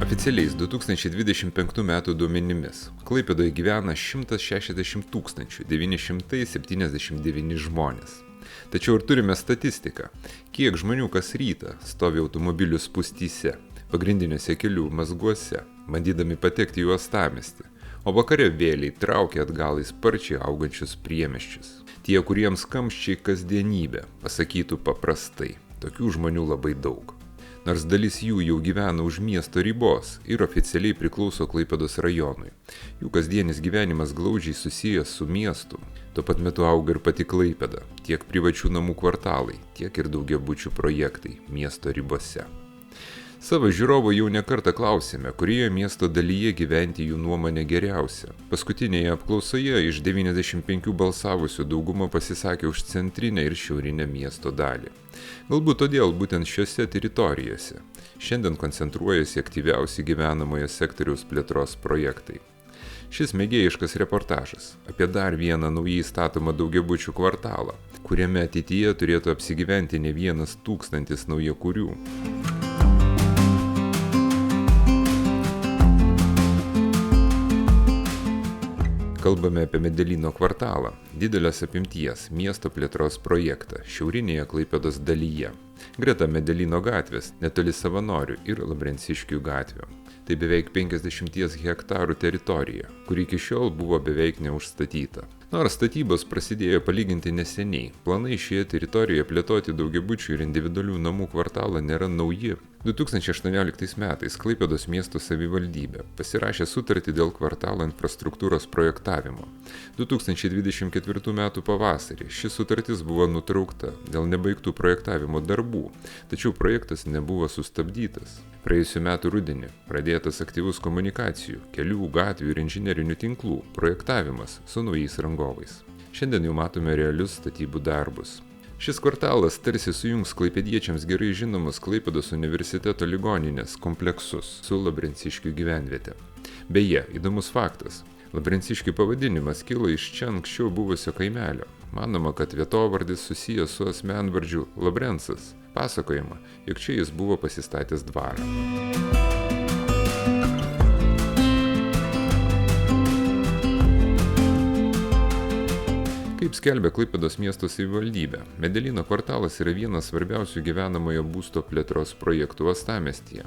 Oficialiais 2025 m. duomenimis Klaipėdoje gyvena 160 979 žmonės. Tačiau ir turime statistiką, kiek žmonių kas rytą stovi automobilių spūstyse, pagrindiniuose kelių mazguose, bandydami patekti į uostamiestį, o vakare vėliai traukia atgal į sparčiai augančius priemiesčius. Tie, kuriems kamščiai kasdienybė, pasakytų paprastai, tokių žmonių labai daug. Nors dalis jų jau gyvena už miesto ribos ir oficialiai priklauso Klaipėdos rajonui. Jų kasdienis gyvenimas glaudžiai susijęs su miestu. Tuo pat metu auga ir pati Klaipėda, tiek privačių namų kvartalai, tiek ir daugiabučių projektai miesto ribose. Savo žiūrovo jau nekartą klausėme, kurioje miesto dalyje gyventi jų nuomonė geriausia. Paskutinėje apklausoje iš 95 balsavusių dauguma pasisakė už centrinę ir šiaurinę miesto dalį. Galbūt todėl būtent šiose teritorijose šiandien koncentruojasi aktyviausi gyvenamojo sektoriaus plėtros projektai. Šis mėgėjiškas reportažas apie dar vieną naujai statomą daugiabučių kvartalą, kuriame ateityje turėtų apsigyventi ne 1000 naujakurių. Kalbame apie Medelyno kvartalą, didelės apimties miesto plėtros projektą šiaurinėje Klaipėdos dalyje, greta Medelyno gatvės, netoli Savanorių ir Labrenciškių gatvių. Tai beveik 50 hektarų teritorija, kuri iki šiol buvo beveik neužstatyta. Nors statybos prasidėjo palyginti neseniai, planai šioje teritorijoje plėtoti daugiabučių ir individualių namų kvartalą nėra nauji. 2018 metais Klaipėdos miesto savivaldybė pasirašė sutartį dėl kvartalo infrastruktūros projektavimo. 2024 m. pavasarį ši sutartis buvo nutraukta dėl nebaigtų projektavimo darbų, tačiau projektas nebuvo sustabdytas. Praėjusiu metu rudenį pradėtas aktyvus komunikacijų, kelių, gatvių ir inžinerinių tinklų projektavimas su naujais rangovais. Šiandien jau matome realius statybų darbus. Šis kvartalas tarsi sujungs klaipėdiečiams gerai žinomus Klaipėdos universiteto ligoninės kompleksus su Labrenciškių gyvenviete. Beje, įdomus faktas. Labrenciškių pavadinimas kilo iš čia anksčiau buvusio kaimelio. Manoma, kad vietovardis susijęs su asmenvardžiu Labrencas. Pasakojama, jog čia jis buvo pasistatęs dvarą. Kaip skelbia Klaipėdos miesto savivaldybė, Medelyno kvartalas yra vienas svarbiausių gyvenamojo būsto plėtros projektų uostamiestyje.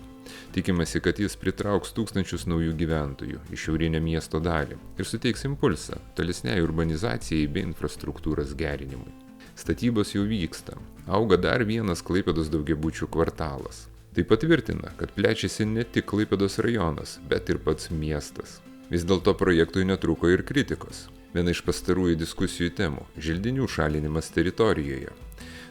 Tikimasi, kad jis pritrauks tūkstančius naujų gyventojų į šiaurinę miesto dalį ir suteiks impulsą tolesniai urbanizacijai bei infrastruktūros gerinimui. Statybos jau vyksta. Auga dar vienas Klaipėdos daugiabučių kvartalas. Tai patvirtina, kad plečiasi ne tik Klaipėdos rajonas, bet ir pats miestas. Vis dėlto projektui netrūko ir kritikos. Viena iš pastarųjų diskusijų temų – želdinių šalinimas teritorijoje.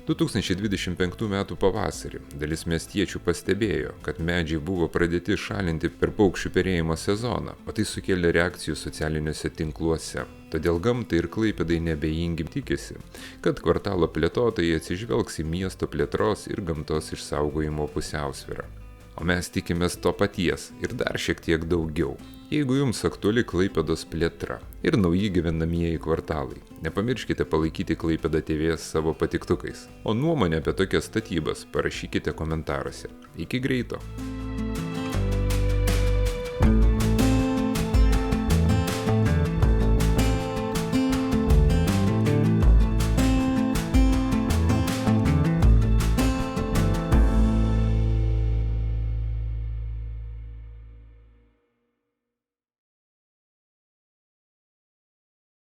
2025 m. pavasarį dalis miestiečių pastebėjo, kad medžiai buvo pradėti šalinti per paukščių perėjimo sezoną, o tai sukėlė reakcijų socialiniuose tinkluose. Todėl gamtai ir Klaipėdai neabejingi tikisi, kad kvartalo plėtotojai atsižvelgs į miesto plėtros ir gamtos išsaugojimo pusiausvyrą. O mes tikimės to paties ir dar šiek tiek daugiau. Jeigu jums aktuali Klaipėdos plėtra ir nauji gyvenamieji kvartalai, nepamirškite palaikyti Klaipėdą TV savo patiktukais. O nuomonę apie tokias statybas parašykite komentaruose. Iki greito!